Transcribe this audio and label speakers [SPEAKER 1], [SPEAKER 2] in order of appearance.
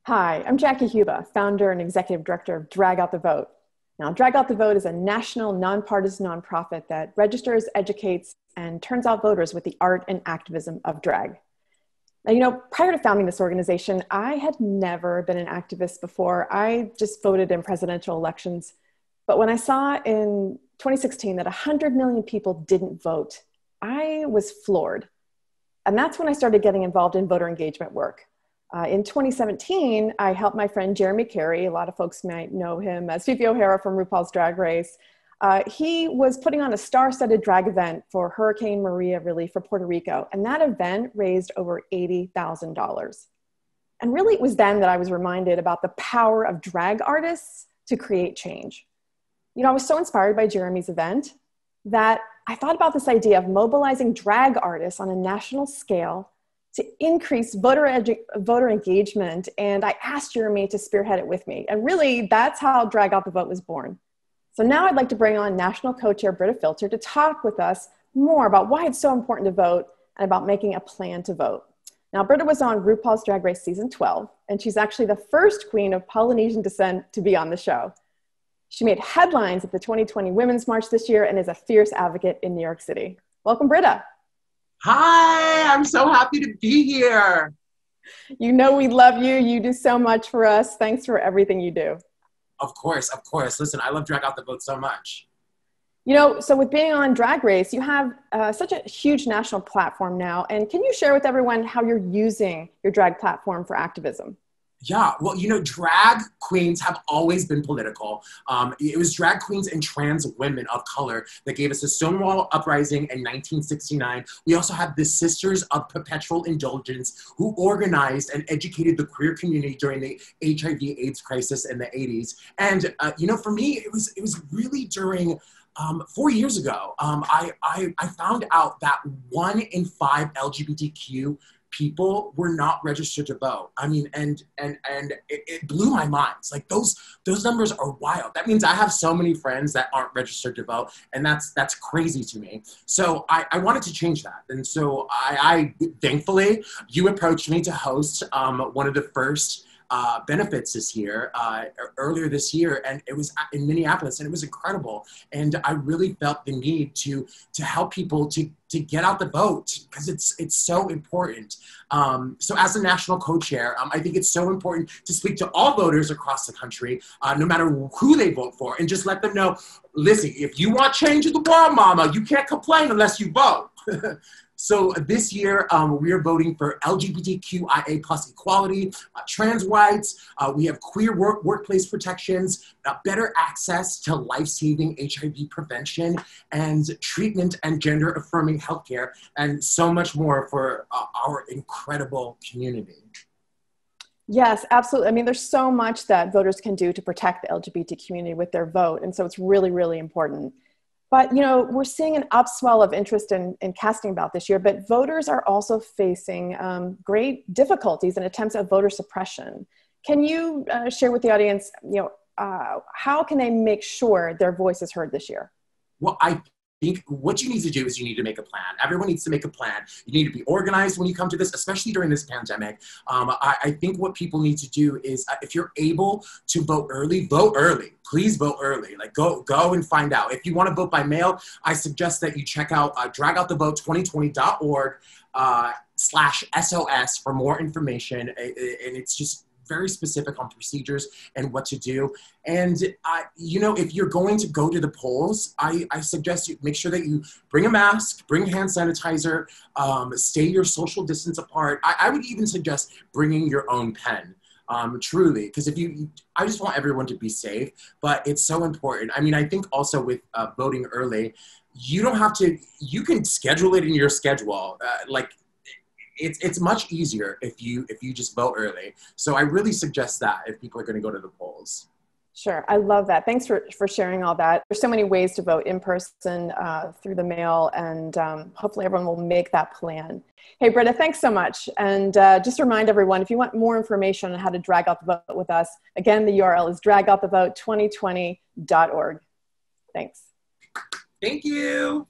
[SPEAKER 1] Hi, I'm Jackie Huba, founder and executive director of Drag Out the Vote. Now, Drag Out the Vote is a national nonpartisan nonprofit that registers, educates, and turns out voters with the art and activism of drag. Now, prior to founding this organization, I had never been an activist before. I just voted in presidential elections. But when I saw in 2016 that 100 million people didn't vote, I was floored. And that's when I started getting involved in voter engagement work. In 2017, I helped my friend Jeremy Carey. A lot of folks might know him as Fifi O'Hara from RuPaul's Drag Race. He was putting on a star-studded drag event for Hurricane Maria relief for Puerto Rico. And that event raised over $80,000. And really, it was then that I was reminded about the power of drag artists to create change. I was so inspired by Jeremy's event that I thought about this idea of mobilizing drag artists on a national scale to increase voter engagement, and I asked Jeremy to spearhead it with me. And really, that's how Drag Out the Vote was born. So now I'd like to bring on National Co-Chair Brita Filter to talk with us more about why it's so important to vote and about making a plan to vote. Now, Brita was on RuPaul's Drag Race Season 12, and she's actually the first queen of Polynesian descent to be on the show. She made headlines at the 2020 Women's March this year and is a fierce advocate in New York City. Welcome, Brita.
[SPEAKER 2] Hi, I'm so happy to be here.
[SPEAKER 1] We love you. You do so much for us. Thanks for everything you do.
[SPEAKER 2] Of course. Listen, I love Drag Out the Vote so much.
[SPEAKER 1] So with being on Drag Race, you have such a huge national platform now. And can you share with everyone how you're using your drag platform for activism?
[SPEAKER 2] Yeah, well, drag queens have always been political. It was drag queens and trans women of color that gave us the Stonewall Uprising in 1969. We also have the Sisters of Perpetual Indulgence who organized and educated the queer community during the HIV/AIDS crisis in the 80s. And, for me, it was really during 4 years ago, I found out that 1 in 5 LGBTQ people were not registered to vote. I mean, and it blew my mind. It's like those numbers are wild. That means I have so many friends that aren't registered to vote, and that's crazy to me. So I wanted to change that, and so I thankfully you approached me to host one of the first benefits this year, earlier this year, and it was in Minneapolis, and it was incredible. And I really felt the need to help people to get out the vote because it's so important. So as a national co-chair, I think it's so important to speak to all voters across the country, no matter who they vote for, and just let them know, listen, if you want change in the world, mama, you can't complain unless you vote. So this year, we are voting for LGBTQIA+ equality, trans rights, we have queer workplace protections, better access to life-saving HIV prevention and treatment and gender-affirming healthcare, and so much more for our incredible community.
[SPEAKER 1] Yes, absolutely. I mean, there's so much that voters can do to protect the LGBT community with their vote, and so it's really, really important. But, we're seeing an upswell of interest in casting ballot this year, but voters are also facing great difficulties and attempts at voter suppression. Can you share with the audience, how can they make sure their voice is heard this year?
[SPEAKER 2] Well, I think what you need to do is you need to make a plan. Everyone needs to make a plan. You need to be organized when you come to this, especially during this pandemic. I think what people need to do is if you're able to vote early, vote early. Please vote early. Like go and find out. If you want to vote by mail, I suggest that you check out dragoutthevote2020.org/SOS for more information. And it's just very specific on procedures and what to do. And, if you're going to go to the polls, I suggest you make sure that you bring a mask, bring hand sanitizer, stay your social distance apart. I would even suggest bringing your own pen. Truly, because I just want everyone to be safe, but it's so important. I mean, I think also with voting early, you can schedule it in your schedule. It's much easier if you just vote early. So I really suggest that if people are going to go to the polls.
[SPEAKER 1] Sure. I love that. Thanks for sharing all that. There's so many ways to vote in person, through the mail, and hopefully everyone will make that plan. Hey, Brita, thanks so much. And just remind everyone, if you want more information on how to drag out the vote with us, again, the URL is dragoutthevote2020.org. Thanks.
[SPEAKER 2] Thank you.